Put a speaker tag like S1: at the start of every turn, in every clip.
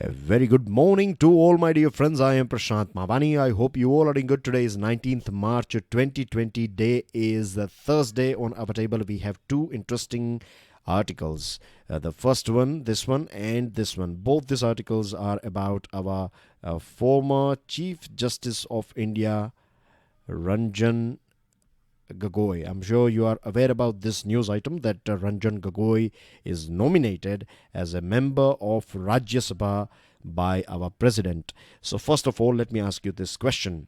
S1: A very good morning to all my dear friends. I am Prashant Mavani. I hope you all are doing good. Today is 19th March 2020. Day is Thursday. On our table we have two interesting articles. The first one, this one and this one. Both these articles are about our former Chief Justice of India, Ranjan Gogoi. I'm sure you are aware about this news item that Ranjan Gogoi is nominated as a member of Rajya Sabha by our president. So first of all, let me ask you this question.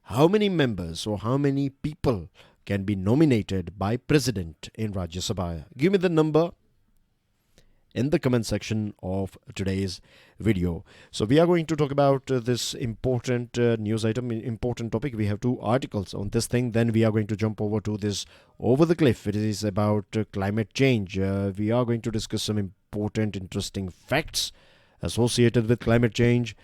S1: How many members or how many people can be nominated by president in Rajya Sabha? Give me the number in the comment section of today's video. So we are going to talk about this important news item, important topic. We have two articles on this thing. Then we are going to jump over to this over the cliff. It is about climate change. We are going to discuss some important, interesting facts associated with climate change.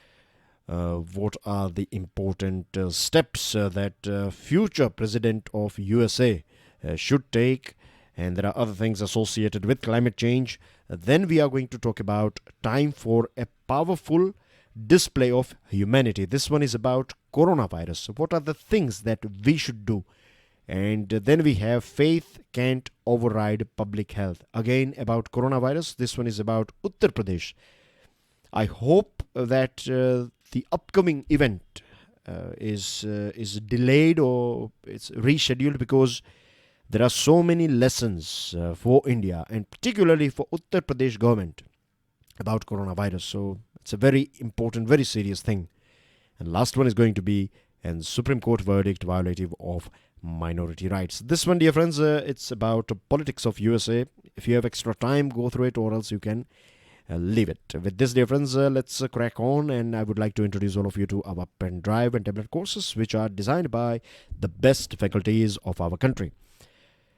S1: What are the important steps that future president of USA should take? And there are other things associated with climate change. Then we are going to talk about time for a powerful display of humanity. This one is about coronavirus. What are the things that we should do? And then we have faith can't override public health. Again about coronavirus. This one is about Uttar Pradesh. I hope that the upcoming event is delayed or it's rescheduled, because there are so many lessons for India and particularly for Uttar Pradesh government about coronavirus. So it's a very important, very serious thing. And last one is going to be a Supreme Court verdict violative of minority rights. This one, dear friends, it's about politics of USA. If you have extra time, go through it, or else you can leave it. With this, dear friends, let's crack on, and I would like to introduce all of you to our pen drive and tablet courses, which are designed by the best faculties of our country.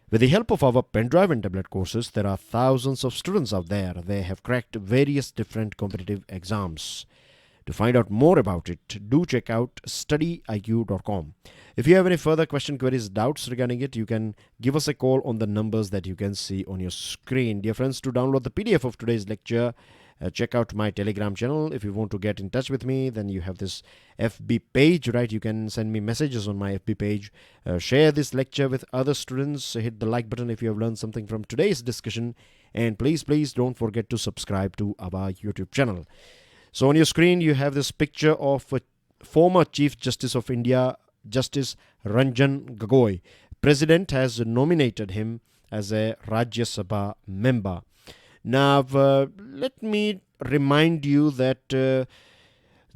S1: With the help of our pen drive and tablet courses, there are thousands of students out there. They have cracked various different competitive exams. To find out more about it, do check out StudyIQ.com. If you have any further question, queries, doubts regarding it, you can give us a call on the numbers that you can see on your screen. Dear friends, to download the PDF of today's lecture, check out my Telegram channel. If you want to get in touch with me, then you have this FB page, right? You can send me messages on my FB page. Share this lecture with other students. Hit the like button if you have learned something from today's discussion. And please don't forget to subscribe to our YouTube channel. So on your screen, you have this picture of former Chief Justice of India, Justice Ranjan Gogoi. President has nominated him as a Rajya Sabha member. Now, let me remind you that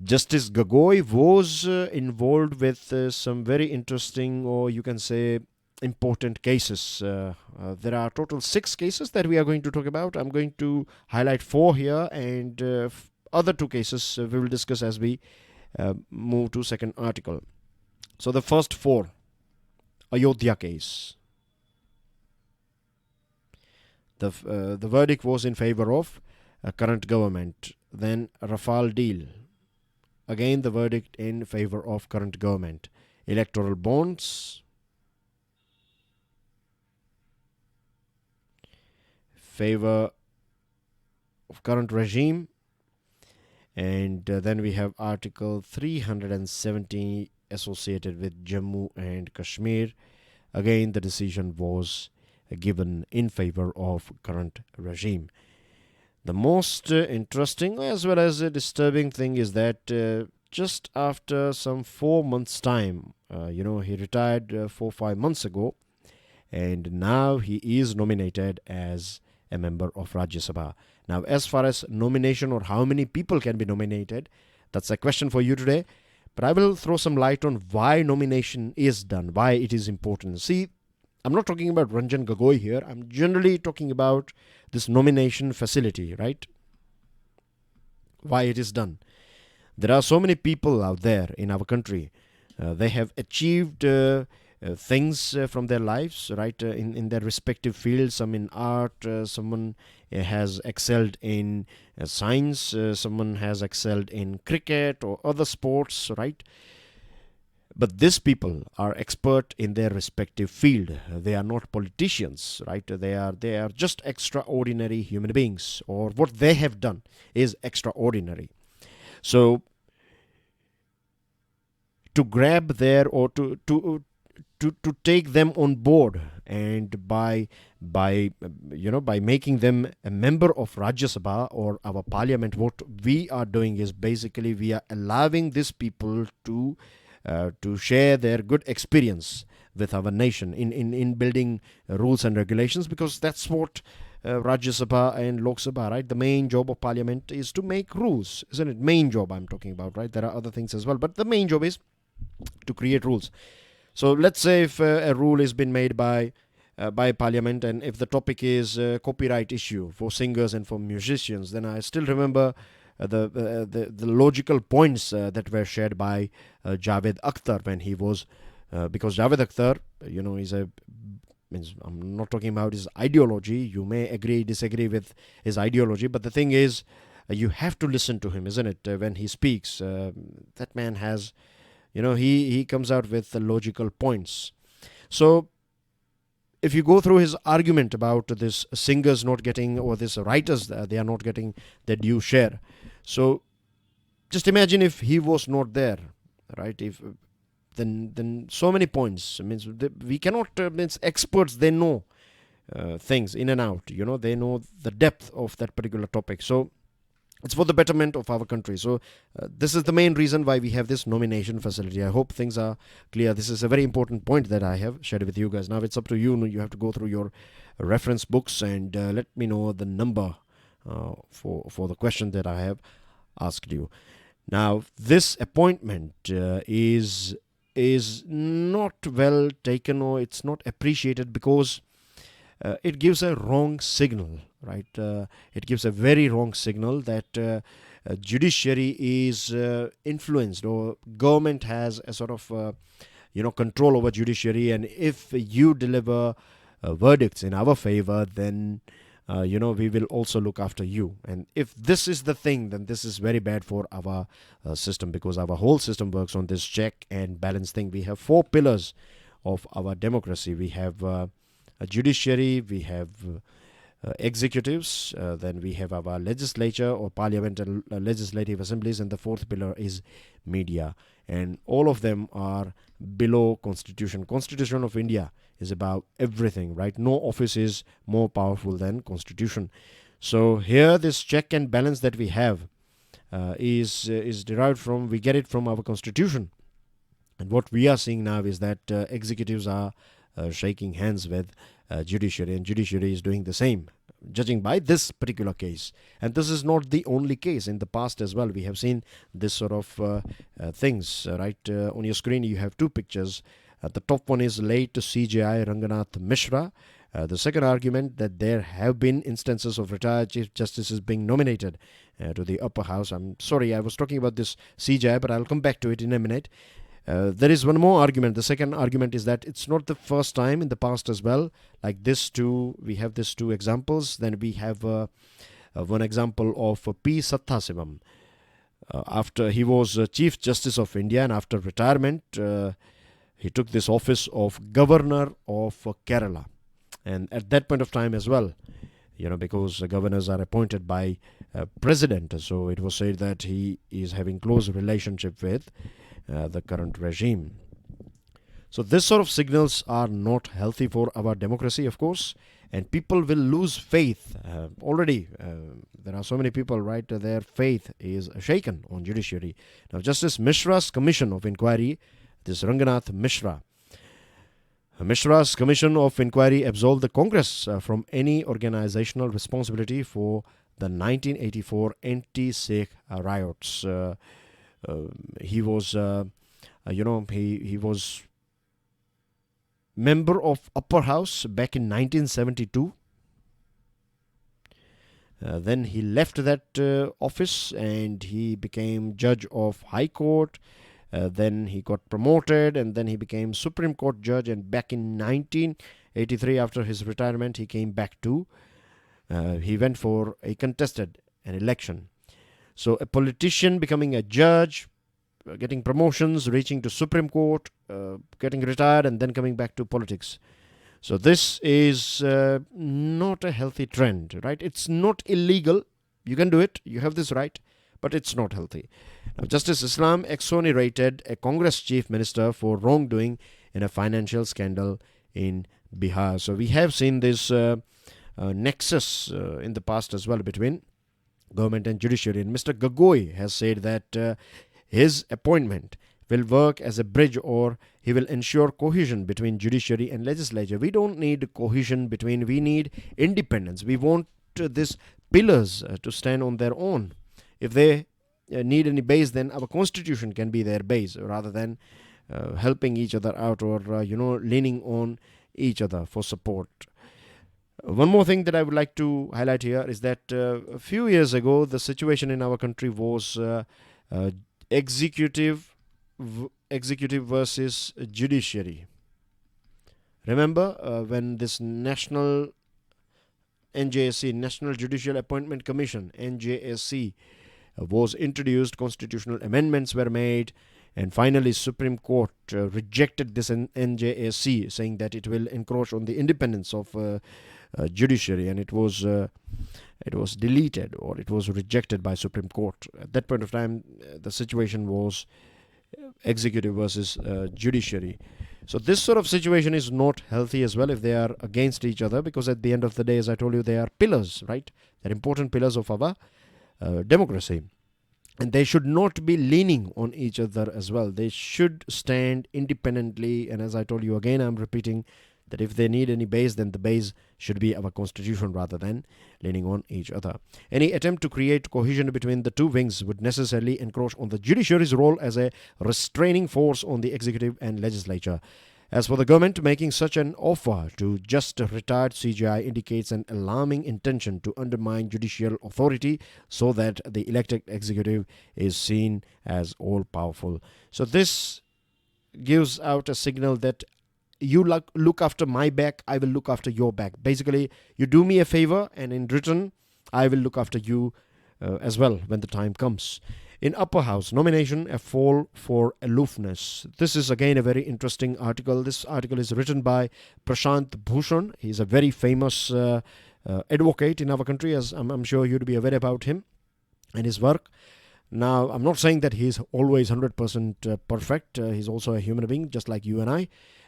S1: Justice Gogoi was involved with some very interesting, or you can say important cases. There are total 6 cases that we are going to talk about. I'm going to highlight 4 here, and other 2 cases we will discuss as we move to second article. So the first 4, Ayodhya case. The verdict was in favor of current government. Then Rafale deal. Again the verdict in favor of current government. Electoral bonds. Favor of current regime. And then we have Article 370 associated with Jammu and Kashmir. Again the decision was given in favor of current regime. The most interesting as well as disturbing thing is that just after some 4 months time, he retired 4-5 months ago, and now he is nominated as a member of Rajya Sabha. Now, as far as nomination or how many people can be nominated, that's a question for you today. But I will throw some light on why nomination is done, why it is important. See, I'm not talking about Ranjan Gogoi here. I'm generally talking about this nomination facility, right? Why it is done. There are so many people out there in our country. They have achieved things from their lives, right, in their respective fields. Some in art, someone has excelled in science, someone has excelled in cricket or other sports, right? But these people are expert in their respective field. They are not politicians, right? They are just extraordinary human beings, or what they have done is extraordinary. So to grab their, or to take them on board, and by making them a member of Rajya Sabha or our parliament, what we are doing is basically we are allowing these people to share their good experience with our nation in building rules and regulations, because that's what Rajya Sabha and Lok Sabha, right? The main job of parliament is to make rules, isn't it? Main job I'm talking about, right? There are other things as well, but the main job is to create rules. So let's say if a rule has been made by parliament, and if the topic is copyright issue for singers and for musicians, then I still remember the logical points that were shared by Javed Akhtar when he was, because Javed Akhtar, is means I'm not talking about his ideology. You may agree, disagree with his ideology, but the thing is, you have to listen to him, isn't it? When he speaks, that man has, he comes out with the logical points. So if you go through his argument about this singers not getting, or this writers, they are not getting their due share. So just imagine if he was not there, right? If then so many points, means we cannot, means experts, they know things in and out, they know the depth of that particular topic. So it's for the betterment of our country. So this is the main reason why we have this nomination facility. I hope things are clear. This is a very important point that I have shared with you guys. Now it's up to you. You have to go through your reference books and let me know the number for the question that I have asked you. Now this appointment is not well taken, or it's not appreciated, because it gives a wrong signal, right? It gives a very wrong signal that judiciary is influenced, or government has a sort of control over judiciary, and if you deliver verdicts in our favor, then we will also look after you. And if this is the thing, then this is very bad for our system, because our whole system works on this check and balance thing. We have 4 pillars of our democracy. We have a judiciary, we have executives, then we have our legislature or parliament and legislative assemblies, and the 4th pillar is media. And all of them are below Constitution. Constitution of India is about everything, right? No office is more powerful than Constitution. So here this check and balance that we have is derived from, we get it from our Constitution. And what we are seeing now is that executives are shaking hands with judiciary, and judiciary is doing the same, judging by this particular case. And this is not the only case. In the past as well, we have seen this sort of things, right? On your screen you have 2 pictures. The top one is late CJI Ranganath Mishra. The second argument, that there have been instances of retired chief justices being nominated to the upper house. I'm sorry, I was talking about this CJI, but I'll come back to it in a minute. There is one more argument. The second argument is that it's not the first time, in the past as well. Like this too, we have these 2 examples. Then we have one example of P. Sathasivam. After he was Chief Justice of India, and after retirement, he took this office of Governor of Kerala. And at that point of time as well, because governors are appointed by President, so it was said that he is having close relationship with the current regime. So this sort of signals are not healthy for our democracy, of course, and people will lose faith. Already there are so many people, right, their faith is shaken on judiciary. Now Justice Mishra's commission of inquiry, this Ranganath Mishra, Mishra's commission of inquiry absolved the Congress from any organizational responsibility for the 1984 anti-Sikh riots. He was, he was member of Upper House back in 1972. Then he left that office and he became judge of High Court. Then he got promoted and then he became Supreme Court judge. And back in 1983, after his retirement, he came back to, he went for a contested an election. So a politician becoming a judge, getting promotions, reaching to Supreme Court, getting retired, and then coming back to politics. So this is not a healthy trend, right? It's not illegal. You can do it. You have this right, but it's not healthy. Now, Justice Islam exonerated a Congress chief minister for wrongdoing in a financial scandal in Bihar. So we have seen this nexus in the past as well between government and judiciary. And Mr. Gogoi has said that his appointment will work as a bridge, or he will ensure cohesion between judiciary and legislature. We don't need cohesion between, we need independence. We want these pillars to stand on their own. If they need any base, then our constitution can be their base, rather than helping each other out, or leaning on each other for support. One more thing that I would like to highlight here is that a few years ago, the situation in our country was executive versus judiciary. Remember when this National NJSC, National Judicial Appointment Commission, NJSC, was introduced, constitutional amendments were made, and finally Supreme Court rejected this NJSC, saying that it will encroach on the independence of judiciary, and it was deleted, or it was rejected by Supreme Court. At that point of time, the situation was executive versus judiciary. So this sort of situation is not healthy as well if they are against each other, because at the end of the day, as I told you, they are pillars, right? They're important pillars of our democracy. And they should not be leaning on each other as well. They should stand independently. And as I told you again, I'm repeating that if they need any base, then the base should be our constitution rather than leaning on each other. Any attempt to create cohesion between the two wings would necessarily encroach on the judiciary's role as a restraining force on the executive and legislature. As for the government, making such an offer to just retired CJI indicates an alarming intention to undermine judicial authority so that the elected executive is seen as all-powerful. So this gives out a signal that you look after my back, I will look after your back. Basically, you do me a favor, and in return, I will look after you as well when the time comes. In Upper House, nomination, a fall for aloofness. This is again a very interesting article. This article is written by Prashant Bhushan. He's a very famous advocate in our country, as I'm sure you'd be aware about him and his work. Now, I'm not saying that he's always 100% perfect. He's also a human being, just like you and I.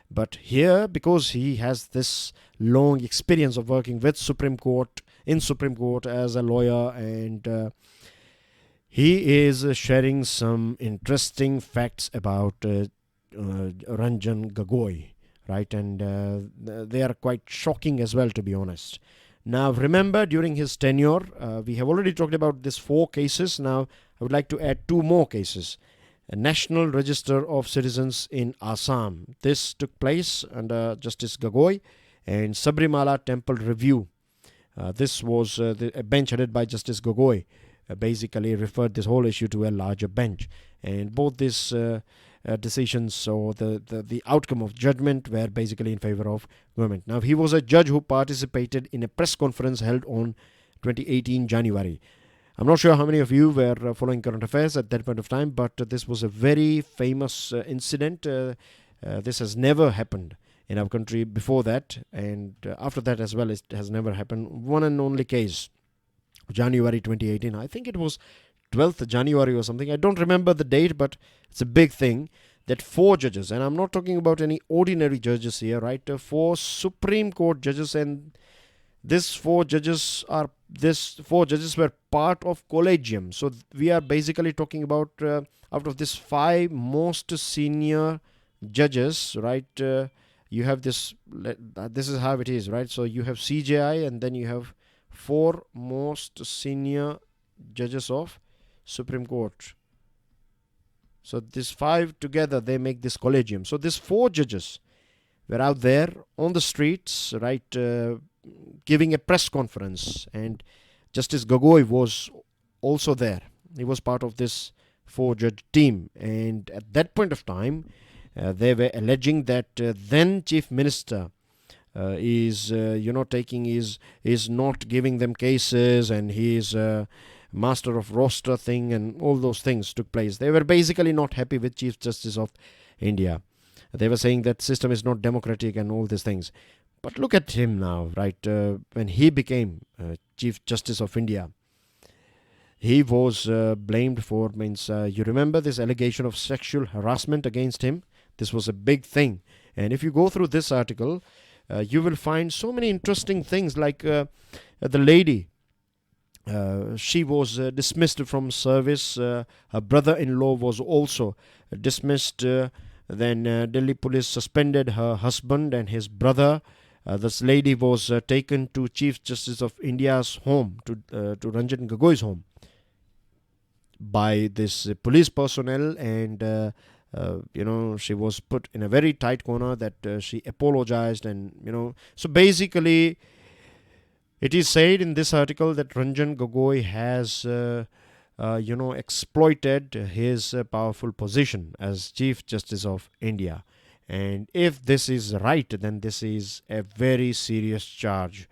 S1: But here, because he has this long experience of working with Supreme Court, in Supreme Court as a lawyer, and he is sharing some interesting facts about Ranjan Gogol, right? And they are quite shocking as well, to be honest. Now, remember, during his tenure, we have already talked about these 4 cases. Now, I would like to add 2 more cases. A National Register of Citizens in Assam. This took place under Justice Gogoi, and Sabrimala Temple Review. This was a bench headed by Justice Gogoi. Basically referred this whole issue to a larger bench, and both these decisions, or the outcome of judgment, were basically in favor of government. Now, he was a judge who participated in a press conference held on 2018 January. I'm not sure how many of you were following current affairs at that point of time, but this was a very famous incident. This has never happened in our country before that, and after that as well, it has never happened. One and only case, January 2018. I think it was 12th January or something. I don't remember the date, but it's a big thing that 4 judges, and I'm not talking about any ordinary judges here, right? 4 Supreme Court judges, and these 4 judges were part of collegium. So we are basically talking about out of these 5 most senior judges, right? You have this is how it is, right? So you have CJI, and then you have 4 most senior judges of Supreme Court. So these 5 together, they make this collegium. So these 4 judges were out there on the streets, right, giving a press conference, and Justice Gogoi was also there. He was part of this 4-judge team, and at that point of time, they were alleging that then Chief Minister is not giving them cases, and he is master of roster thing and all those things took place. They were basically not happy with Chief Justice of India. They were saying that system is not democratic and all these things. But look at him now, right? When he became Chief Justice of India, he was blamed for, you remember this allegation of sexual harassment against him? This was a big thing. And if you go through this article, you will find so many interesting things, like the lady, she was dismissed from service. Her brother-in-law was also dismissed. Then Delhi police suspended her husband and his brother. This lady was taken to Chief Justice of India's home, to Ranjan Gogoi's home, by this police personnel, and she was put in a very tight corner that she apologized, and so basically it is said in this article that Ranjan Gogoi has exploited his powerful position as Chief Justice of India. And if this is right, then this is a very serious charge.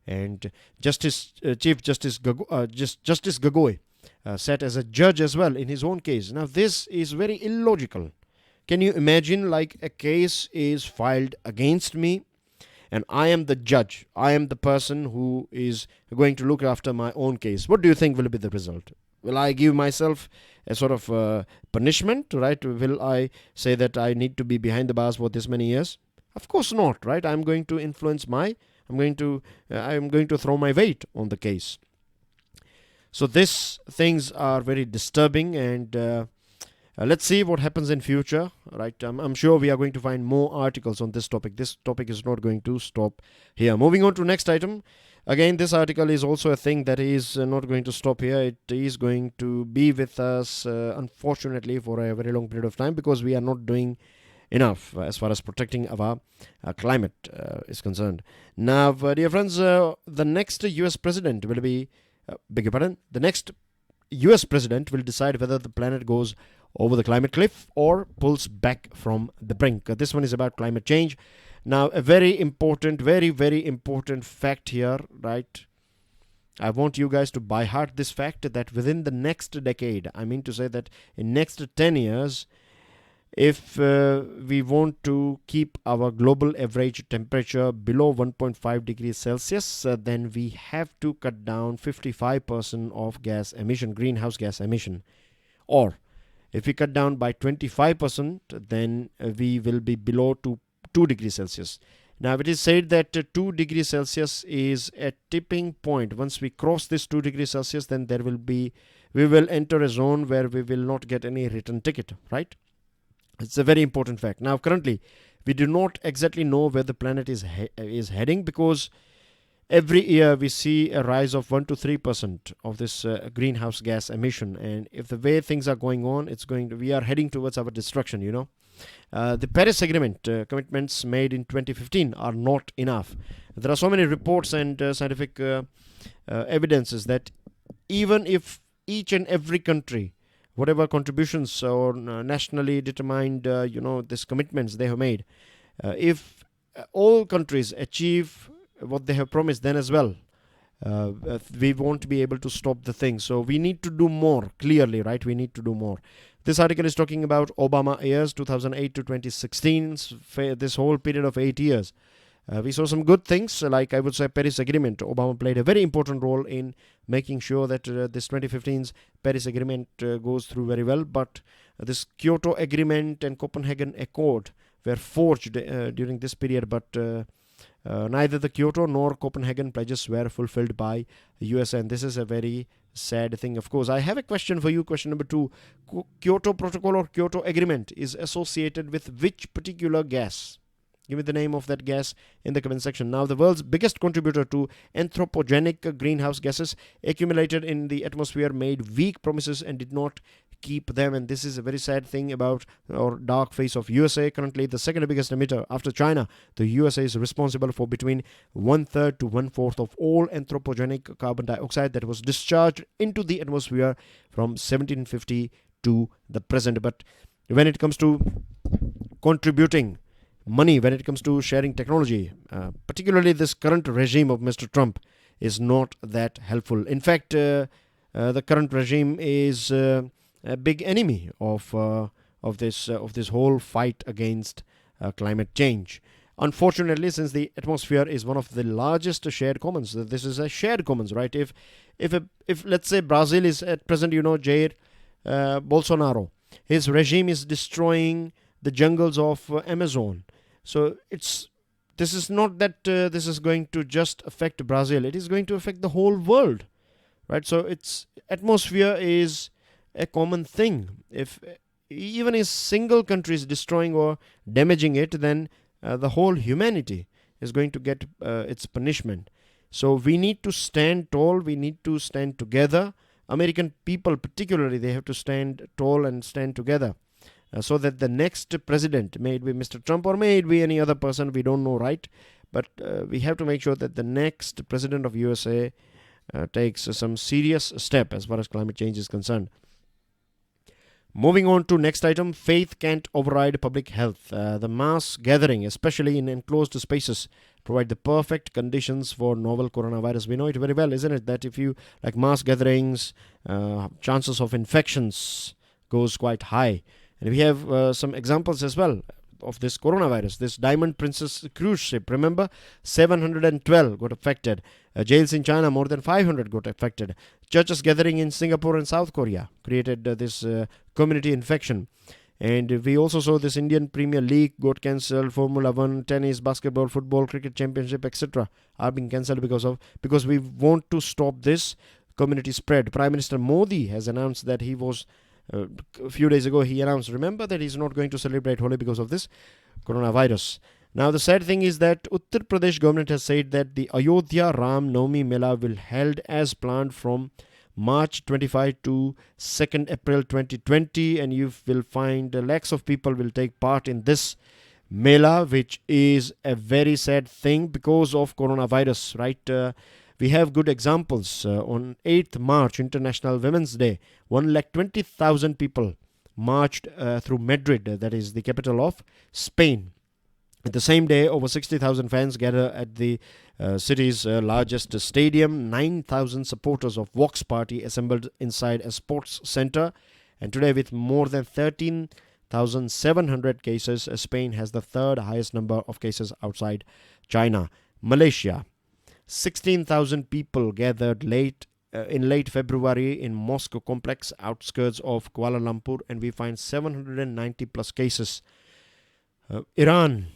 S1: And Chief Justice Gogoi sat as a judge as well in his own case. Now this is very illogical. Can you imagine, like, a case is filed against me and I am the judge, I am the person who is going to look after my own case. What do you think will be the result? Will I give myself a sort of punishment, right? Will I say that I need to be behind the bars for this many years? Of course not, right? I'm going to I'm going to throw my weight on the case. So these things are very disturbing, and let's see what happens in future, right? I'm sure we are going to find more articles on this topic. This topic is not going to stop here. Moving on to next item. Again, this article is also a thing that is not going to stop here. It is going to be with us, unfortunately, for a very long period of time, because we are not doing enough as far as protecting our climate is concerned. Now, dear friends, the next US president will be, the next US president will decide whether the planet goes over the climate cliff or pulls back from the brink. This one is about climate change. Now, a very important, very, very important fact here, right? I want you guys to by heart this fact, that within the next decade, I mean to say that in next 10 years, if we want to keep our global average temperature below 1.5 degrees Celsius, then we have to cut down 55% of greenhouse gas emission. Or if we cut down by 25%, then we will be below 2 degrees Celsius. Now, it is said that 2 degrees Celsius is a tipping point. Once we cross this 2 degrees Celsius, then we will enter a zone where we will not get any return ticket, right? It's a very important fact. Now, currently, we do not exactly know where the planet is heading, because every year we see a rise of 1 to 3% of this greenhouse gas emission. And if the way things are going on, we are heading towards our destruction, The Paris Agreement commitments made in 2015 are not enough. There are so many reports and scientific evidences that even if each and every country, whatever contributions or nationally determined, these commitments they have made, if all countries achieve what they have promised, then as well, we won't be able to stop the thing. So we need to do more, clearly, right? We need to do more. This article is talking about Obama years, 2008 to 2016, this whole period of 8 years. We saw some good things, like I would say Paris Agreement. Obama played a very important role in making sure that this 2015's Paris Agreement goes through very well. But this Kyoto Agreement and Copenhagen Accord were forged during this period, but neither the Kyoto nor Copenhagen pledges were fulfilled by USA, and this is a very sad thing. Of course, I have a question for you. Question number 2. Kyoto Protocol or Kyoto Agreement is associated with which particular gas? Give me the name of that gas in the comment section. Now, the world's biggest contributor to anthropogenic greenhouse gases accumulated in the atmosphere made weak promises and did not keep them. And this is a very sad thing about our dark face of USA. Currently, the second biggest emitter after China, the USA is responsible for between 1/3 to 1/4 of all anthropogenic carbon dioxide that was discharged into the atmosphere from 1750 to the present. But when it comes to contributing money, when it comes to sharing technology, particularly this current regime of Mr. Trump is not that helpful. In fact, the current regime is a big enemy of this whole fight against climate change. Unfortunately, since the atmosphere is one of the largest shared commons, this is a shared commons, right? If let's say Brazil is at present, Jair Bolsonaro, his regime is destroying the jungles of Amazon. So this is not that this is going to just affect Brazil; it is going to affect the whole world, right? So its atmosphere is a common thing. If even a single country is destroying or damaging it, then the whole humanity is going to get its punishment. So we need to stand tall, we need to stand together. American people particularly, they have to stand tall and stand together, so that the next president, may it be Mr. Trump or may it be any other person, we don't know, right? But we have to make sure that the next president of USA takes some serious step as far as climate change is concerned. Moving on to next item, faith can't override public health. The mass gathering, especially in enclosed spaces, provide the perfect conditions for novel coronavirus. We know it very well, isn't it? That if you like mass gatherings, chances of infections goes quite high. And we have some examples as well of this coronavirus. This Diamond Princess cruise ship, remember, 712 got affected. Jails in China, more than 500 got affected. Churches gathering in Singapore and South Korea created this community infection. And we also saw this Indian Premier League got cancelled. Formula 1, tennis, basketball, football, cricket championship, etc. are being cancelled because we want to stop this community spread. Prime Minister Modi has announced that he was a few days ago he announced, remember, that he's not going to celebrate Holi because of this coronavirus. Now the sad thing is that Uttar Pradesh government has said that the Ayodhya Ram Navami Mela will held as planned from March 25 to 2nd April 2020, and you will find lakhs of people will take part in this Mela, which is a very sad thing because of coronavirus, right? We have good examples. On 8th March, International Women's Day, 120,000 people marched through Madrid, that is the capital of Spain. At the same day, over 60,000 fans gather at the city's largest stadium. 9,000 supporters of Vox Party assembled inside a sports center. And today, with more than 13,700 cases, Spain has the third highest number of cases outside China. Malaysia, 16,000 people gathered in late February in mosque complex outskirts of Kuala Lumpur, and we find 790 plus cases. Iran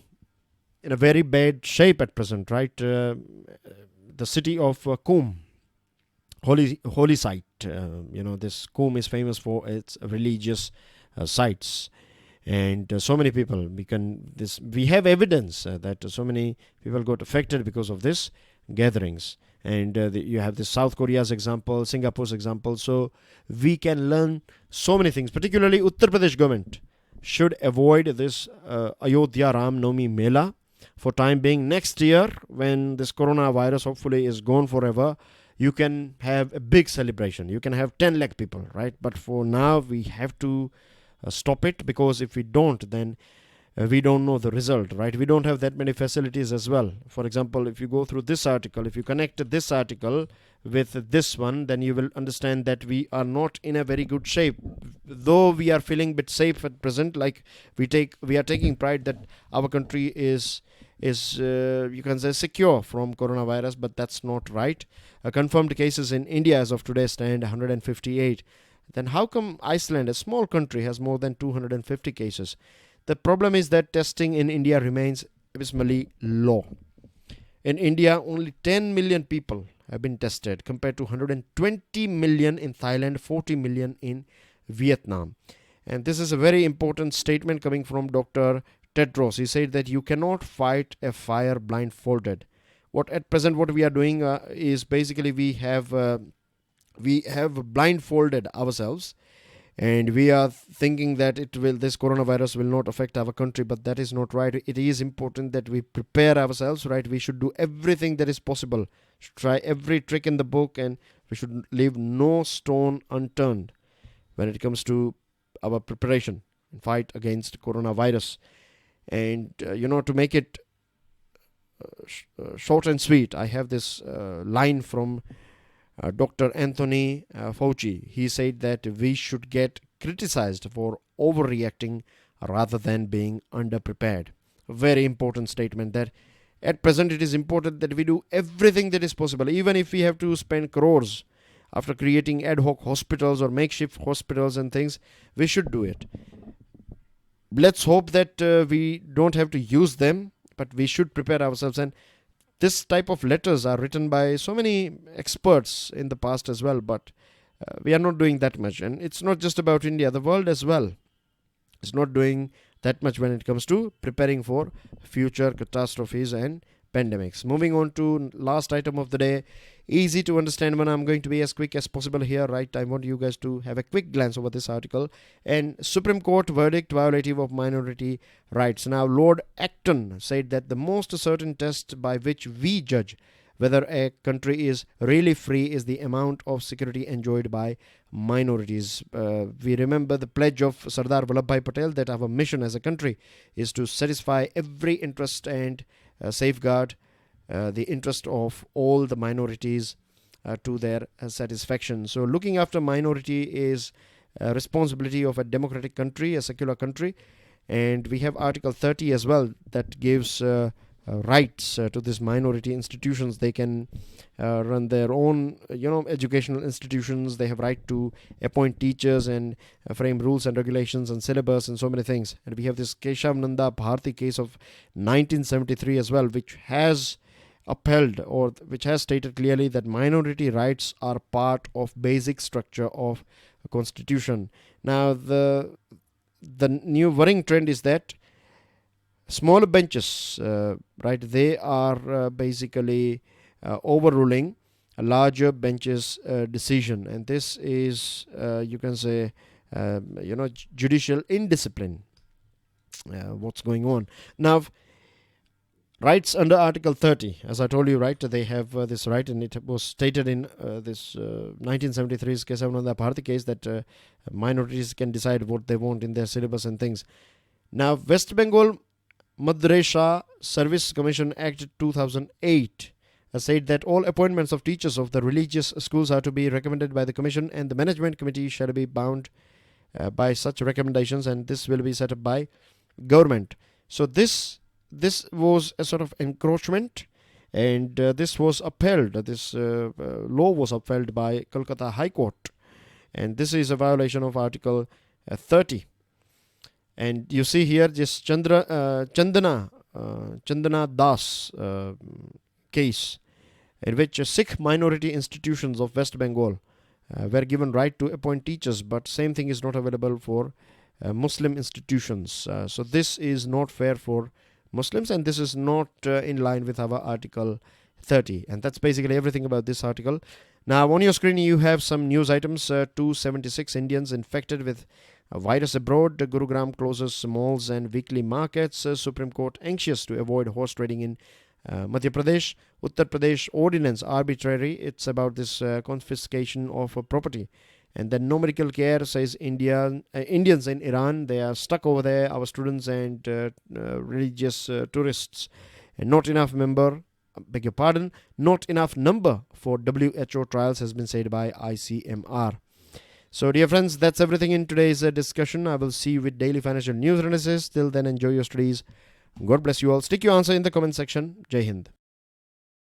S1: in a very bad shape at present, right? The city of Qom, holy site. This Qom is famous for its religious sites. And so many people, we have evidence that so many people got affected because of this gatherings. And you have the South Korea's example, Singapore's example. So we can learn so many things. Particularly Uttar Pradesh government should avoid this Ayodhya Ram Navami Mela for time being. Next year, when this coronavirus hopefully is gone forever, you can have a big celebration. You can have 10 lakh people, right? But for now, we have to stop it, because if we don't, then we don't know the result, right? We don't have that many facilities as well. For example, if you go through this article, if you connect this article with this one, then you will understand that we are not in a very good shape. Though we are feeling a bit safe at present, like we are taking pride that our country is you can say secure from coronavirus, but that's not right. Confirmed cases in India as of today stand 158. Then how come Iceland, a small country, has more than 250 cases? The problem is that testing in India remains abysmally low. In India, only 10 million people have been tested compared to 120 million in Thailand, 40 million in Vietnam. And this is a very important statement coming from Dr. Tedros. He said that you cannot fight a fire blindfolded. At present what we are doing is basically we have blindfolded ourselves, and we are thinking that this coronavirus will not affect our country, but that is not right. It is important that we prepare ourselves, right? We should do everything that is possible, try every trick in the book, and we should leave no stone unturned when it comes to our preparation and fight against coronavirus. And to make it short and sweet, I have this line from Dr. Anthony Fauci. He said that we should get criticized for overreacting rather than being underprepared. A very important statement, that at present it is important that we do everything that is possible, even if we have to spend crores after creating ad hoc hospitals or makeshift hospitals and things. We should do it. Let's hope that we don't have to use them, but we should prepare ourselves. And this type of letters are written by so many experts in the past as well, but we are not doing that much. And it's not just about India, the world as well is not doing that much when it comes to preparing for future catastrophes and pandemics. Moving on to last item of the day. Easy to understand one. I'm going to be as quick as possible here, right? I want you guys to have a quick glance over this article. And Supreme Court verdict violative of minority rights. Now, Lord Acton said that the most certain test by which we judge whether a country is really free is the amount of security enjoyed by minorities. We remember the pledge of Sardar Vallabhbhai Patel that our mission as a country is to satisfy every interest and safeguard the interest of all the minorities to their satisfaction. So looking after minority is a responsibility of a democratic country, a secular country. And we have Article 30 as well that gives rights to these minority institutions. They can run their own educational institutions. They have right to appoint teachers and frame rules and regulations and syllabus and so many things. And we have this Keshav Nanda Bharti case of 1973 as well, which has upheld, or which has stated clearly, that minority rights are part of basic structure of a constitution. Now the new worrying trend is that smaller benches, they are basically overruling a larger bench's decision, and this is you can say judicial indiscipline. What's going on now? Rights under Article 30, as I told you, right, they have this right, and it was stated in this 1973's Kesavananda Bharati case that minorities can decide what they want in their syllabus and things. Now, West Bengal Madrasa Service Commission Act 2008 said that all appointments of teachers of the religious schools are to be recommended by the commission, and the management committee shall be bound by such recommendations, and this will be set up by government. So this was a sort of encroachment, and this was upheld. This law was upheld by Kolkata High Court, and this is a violation of Article 30. And you see here this Chandana Das case, in which Sikh minority institutions of West Bengal were given right to appoint teachers, but same thing is not available for Muslim institutions. So this is not fair for Muslims, and this is not in line with our Article 30. And that's basically everything about this article. Now on your screen you have some news items. 276 Indians infected with a virus abroad. Gurugram closes malls and weekly markets. Supreme Court anxious to avoid horse trading in Madhya Pradesh. Uttar Pradesh ordinance arbitrary. It's about this confiscation of property. And then no medical care, says Indians in Iran. They are stuck over there, our students and religious tourists. And not enough number for WHO trials has been said by ICMR. So dear friends, that's everything in today's discussion. I will see you with daily financial news analysis. Till then, enjoy your studies. God bless you all. Stick your answer in the comment section. Jai Hind.